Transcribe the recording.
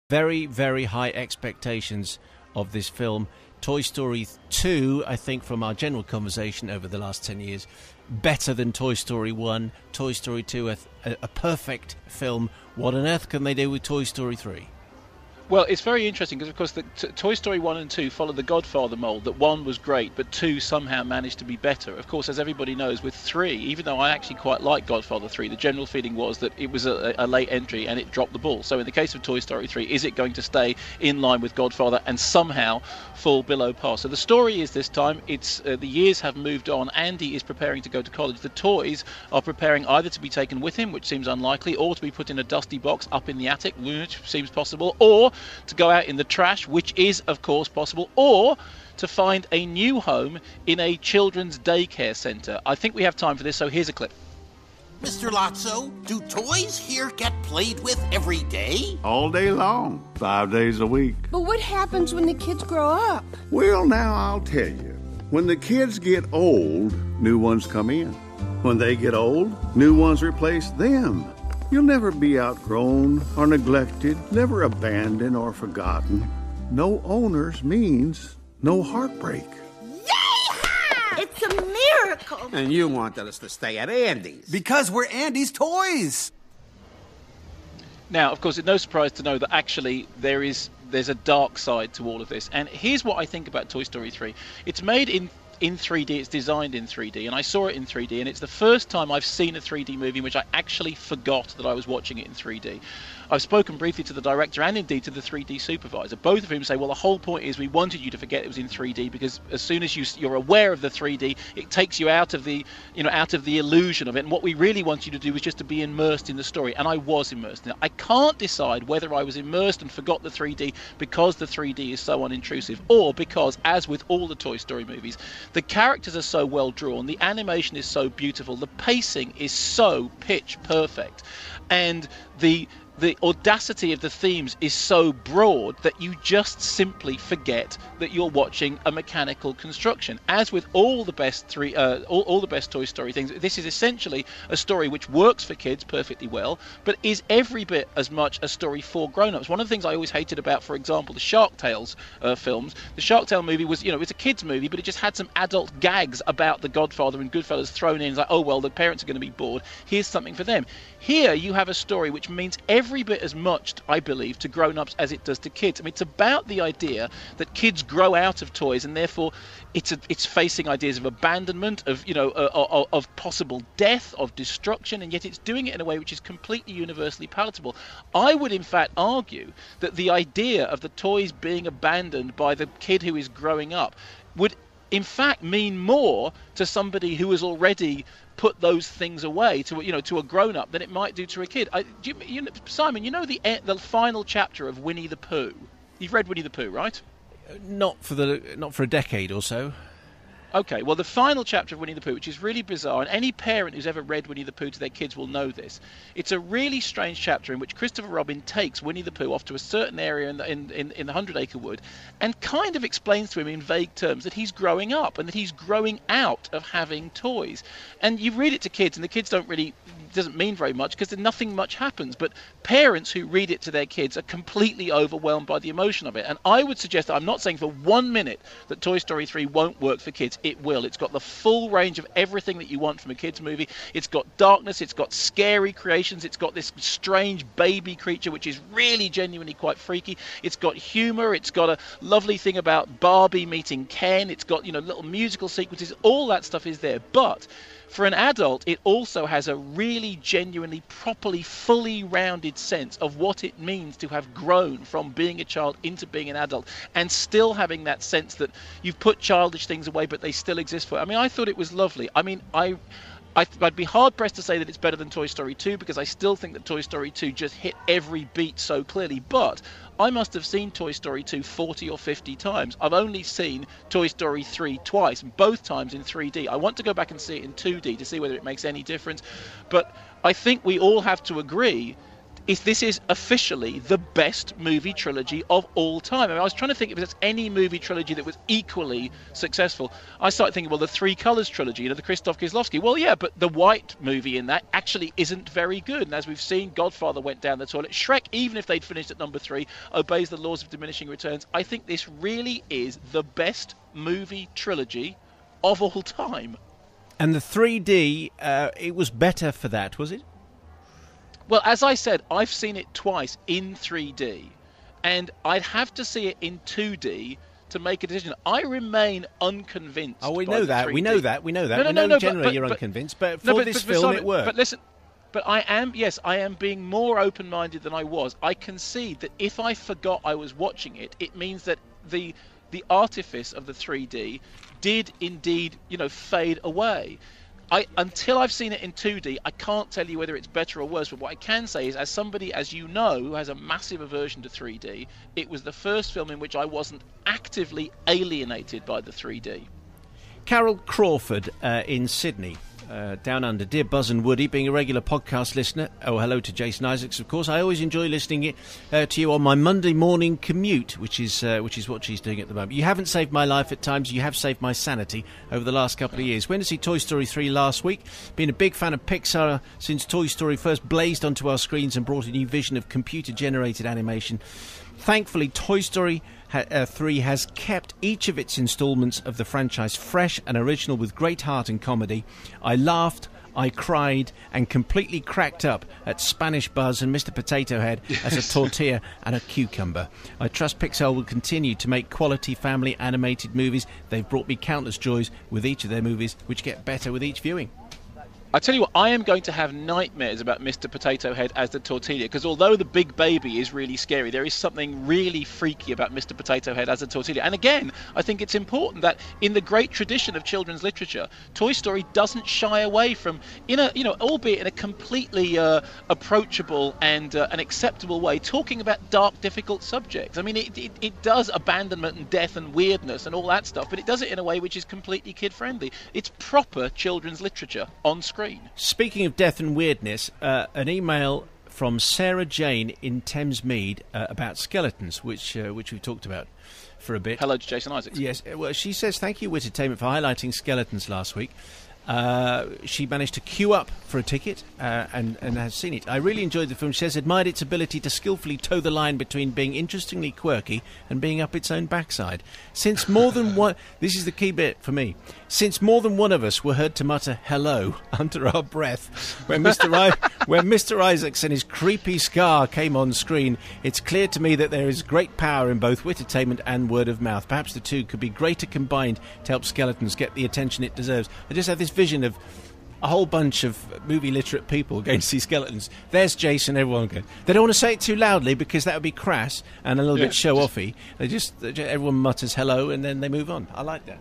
Very, very high expectations of this film. Toy Story 2, I think, from our general conversation over the last 10 years, better than Toy Story 1. Toy Story 2, a perfect film. What on earth can they do with Toy Story 3? Well, it's very interesting because, of course, Toy Story 1 and 2 follow the Godfather mould, that 1 was great, but 2 somehow managed to be better. Of course, as everybody knows, with 3, even though I actually quite like Godfather 3, the general feeling was that it was a late entry and it dropped the ball. So in the case of Toy Story 3, is it going to stay in line with Godfather and somehow fall below par? So the story is this time, it's the years have moved on. Andy is preparing to go to college. The toys are preparing either to be taken with him, which seems unlikely, or to be put in a dusty box up in the attic, which seems possible, or to go out in the trash, which is of course possible, or to find a new home in a children's daycare centre. I think we have time for this, so here's a clip. Mr. Lotso, do toys here get played with every day? All day long, 5 days a week. But what happens when the kids grow up? Well, now I'll tell you. When the kids get old, new ones come in. When they get old, new ones replace them. You'll never be outgrown or neglected, never abandoned or forgotten. No owners means no heartbreak. Yeehaw! It's a miracle! And you wanted us to stay at Andy's. Because we're Andy's toys! Now, of course, it's no surprise to know that actually there's a dark side to all of this. And here's what I think about Toy Story 3. It's made in 3D, it's designed in 3D, and I saw it in 3D, and it's the first time I've seen a 3D movie in which I actually forgot that I was watching it in 3D. I've spoken briefly to the director and indeed to the 3D supervisor, both of whom say, well, the whole point is we wanted you to forget it was in 3D because as soon as you're aware of the 3D, it takes you out of the illusion of it, and what we really want you to do is just to be immersed in the story. And I was immersed in it. I can't decide whether I was immersed and forgot the 3D because the 3D is so unintrusive, or because, as with all the Toy Story movies, the characters are so well drawn, the animation is so beautiful, the pacing is so pitch perfect, and the audacity of the themes is so broad that you just simply forget that you're watching a mechanical construction. As with all the best all the best Toy Story things, this is essentially a story which works for kids perfectly well, but is every bit as much a story for grown-ups. One of the things I always hated about, for example, the Shark Tales films, the Shark Tale movie was, it was a kids movie, but it just had some adult gags about the Godfather and Goodfellas thrown in. It's like, oh well, the parents are going to be bored, here's something for them. Here you have a story which means every bit as much, I believe, to grown-ups as it does to kids. I mean, it's about the idea that kids grow out of toys, and therefore it's facing ideas of abandonment, of possible death, of destruction, and yet it's doing it in a way which is completely universally palatable. I would in fact argue that the idea of the toys being abandoned by the kid who is growing up would in fact mean more to somebody who has already put those things away to a grown-up than it might do to a kid. Simon, the final chapter of Winnie the Pooh. You've read Winnie the Pooh, right? Not for a decade or so. Okay, well, the final chapter of Winnie the Pooh, which is really bizarre, and any parent who's ever read Winnie the Pooh to their kids will know this. It's a really strange chapter in which Christopher Robin takes Winnie the Pooh off to a certain area in the 100-acre wood and kind of explains to him in vague terms that he's growing up and that he's growing out of having toys. And you read it to kids, and the kids doesn't mean very much because nothing much happens, but parents who read it to their kids are completely overwhelmed by the emotion of it. And I would suggest that I'm not saying for 1 minute that Toy Story 3 won't work for kids. It will. It's got the full range of everything that you want from a kids movie. It's got darkness, it's got scary creations, it's got this strange baby creature which is really genuinely quite freaky. It's got humor, it's got a lovely thing about Barbie meeting Ken, it's got little musical sequences, all that stuff is there. But for an adult, it also has a really genuinely, properly, fully rounded sense of what it means to have grown from being a child into being an adult, and still having that sense that you've put childish things away, but they still exist for it. I mean, I thought it was lovely. I mean, I'd be hard-pressed to say that it's better than Toy Story 2, because I still think that Toy Story 2 just hit every beat so clearly, but I must have seen Toy Story 2 40 or 50 times. I've only seen Toy Story 3 twice, both times in 3D. I want to go back and see it in 2D to see whether it makes any difference, but I think we all have to agree this is officially the best movie trilogy of all time. I mean, I was trying to think if there's any movie trilogy that was equally successful. I started thinking, well, the Three Colours trilogy, the Krzysztof Kieslowski. Well, yeah, but the White movie in that actually isn't very good. And as we've seen, Godfather went down the toilet. Shrek, even if they'd finished at number 3, obeys the laws of diminishing returns. I think this really is the best movie trilogy of all time. And the 3D, it was better for that, was it? Well, as I said, I've seen it twice in 3D, and I'd have to see it in 2D to make a decision. I remain unconvinced. Oh, we by know the that. 3D. We know that. We know that. No, we know no, generally you're unconvinced, but for this film, Simon, it worked. But listen, but I am being more open-minded than I was. I concede that if I forgot I was watching it, it means that the artifice of the 3D did indeed, fade away. Until I've seen it in 2D, I can't tell you whether it's better or worse, but what I can say is, as somebody, as you know, who has a massive aversion to 3D, it was the first film in which I wasn't actively alienated by the 3D. Carol Crawford in Sydney, down under. Dear Buzz and Woody, being a regular podcast listener, hello to Jason Isaacs, of course. I always enjoy listening to you on my Monday morning commute, which is what she's doing at the moment. You haven't saved my life at times. You have saved my sanity over the last couple of years. Went to see Toy Story 3 last week. Been a big fan of Pixar since Toy Story first blazed onto our screens and brought a new vision of computer-generated animation. Thankfully, Toy Story 3 has kept each of its instalments of the franchise fresh and original with great heart and comedy. I laughed, I cried, and completely cracked up at Spanish Buzz and Mr. Potato Head as a tortilla and a cucumber. I trust Pixar will continue to make quality family animated movies. They've brought me countless joys with each of their movies, which get better with each viewing. I tell you what, I am going to have nightmares about Mr. Potato Head as the tortilla, because although the big baby is really scary, there is something really freaky about Mr. Potato Head as a tortilla. And again, I think it's important that in the great tradition of children's literature, Toy Story doesn't shy away from, albeit in a completely approachable and an acceptable way, talking about dark, difficult subjects. I mean, it does abandonment and death and weirdness and all that stuff, but it does it in a way which is completely kid-friendly. It's proper children's literature on screen. Speaking of death and weirdness, an email from Sarah Jane in Thamesmead about skeletons, which we've talked about for a bit. Hello to Jason Isaacs. Yes, well, she says, thank you, Wittertainment, for highlighting skeletons last week. She managed to queue up for a ticket and has seen it. I really enjoyed the film. She says, admired its ability to skillfully toe the line between being interestingly quirky and being up its own backside. Since more than one... This is the key bit for me. Since more than one of us were heard to mutter hello under our breath when Mr. Isaacs and his creepy scar came on screen, it's clear to me that there is great power in both Wittertainment and word of mouth. Perhaps the two could be greater combined to help skeletons get the attention it deserves. I just have this vision of a whole bunch of movie literate people going to see skeletons. There's Jason, everyone going. They don't want to say it too loudly because that would be crass and a little bit show-offy. Everyone mutters hello and then they move on. I like that.